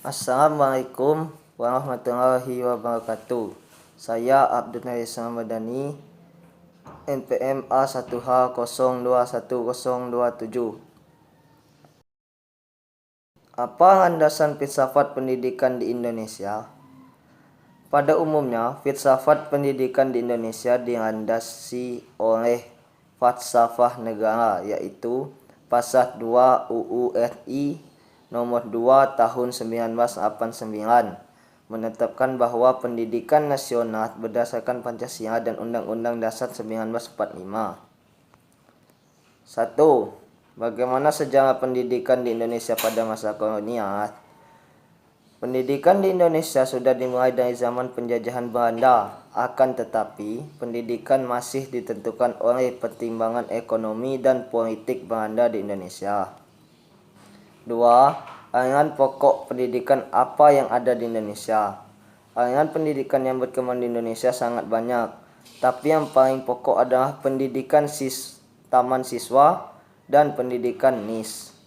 Assalamualaikum warahmatullahi wabarakatuh. Saya Abdul Naisam Madani, NPM A1H021027. Apa landasan filsafat pendidikan di Indonesia? Pada umumnya, filsafat pendidikan di Indonesia dilandasi oleh falsafah negara, yaitu Pasal 2 UU RI Nomor 2 Tahun 1989 menetapkan bahwa pendidikan nasional berdasarkan Pancasila dan Undang-Undang Dasar 1945. 1. Bagaimana sejarah pendidikan di Indonesia pada masa kolonial? Pendidikan di Indonesia sudah dimulai dari zaman penjajahan Belanda, akan tetapi pendidikan masih ditentukan oleh pertimbangan ekonomi dan politik Belanda di Indonesia. 2. Aliran pokok pendidikan apa yang ada di Indonesia? Aliran pendidikan yang berkembang di Indonesia sangat banyak, tapi yang paling pokok adalah pendidikan taman siswa dan pendidikan NIS.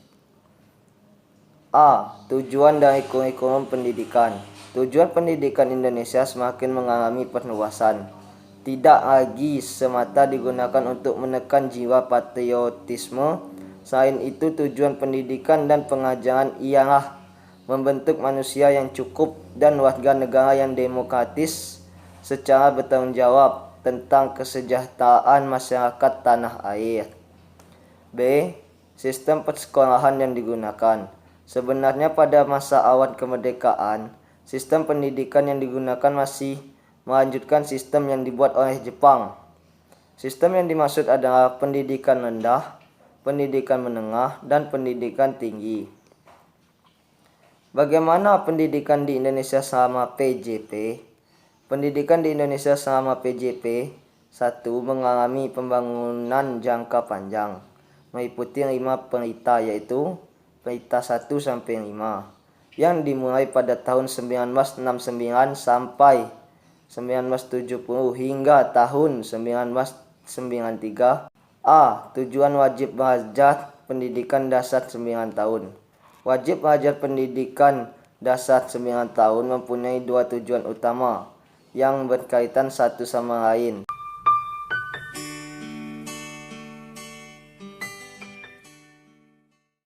A. Tujuan dari kurikulum pendidikan. Tujuan pendidikan Indonesia semakin mengalami perluasan. Tidak lagi semata digunakan untuk menekan jiwa patriotisme. Selain itu, tujuan pendidikan dan pengajaran ialah membentuk manusia yang cukup dan warga negara yang demokratis secara bertanggung jawab tentang kesejahteraan masyarakat tanah air. B. Sistem persekolahan yang digunakan. Sebenarnya pada masa awal kemerdekaan, sistem pendidikan yang digunakan masih melanjutkan sistem yang dibuat oleh Jepang. Sistem yang dimaksud adalah pendidikan rendah, pendidikan menengah, dan pendidikan tinggi. Bagaimana pendidikan di Indonesia selama PJP? Pendidikan di Indonesia selama PJP 1. Mengalami pembangunan jangka panjang, meliputi 5 pelita, yaitu pelita 1-5, yang dimulai pada tahun 1969 sampai 1970 hingga tahun 1993. A. Tujuan wajib belajar pendidikan dasar 9 tahun. Wajib belajar pendidikan dasar 9 tahun mempunyai 2 tujuan utama yang berkaitan satu sama lain.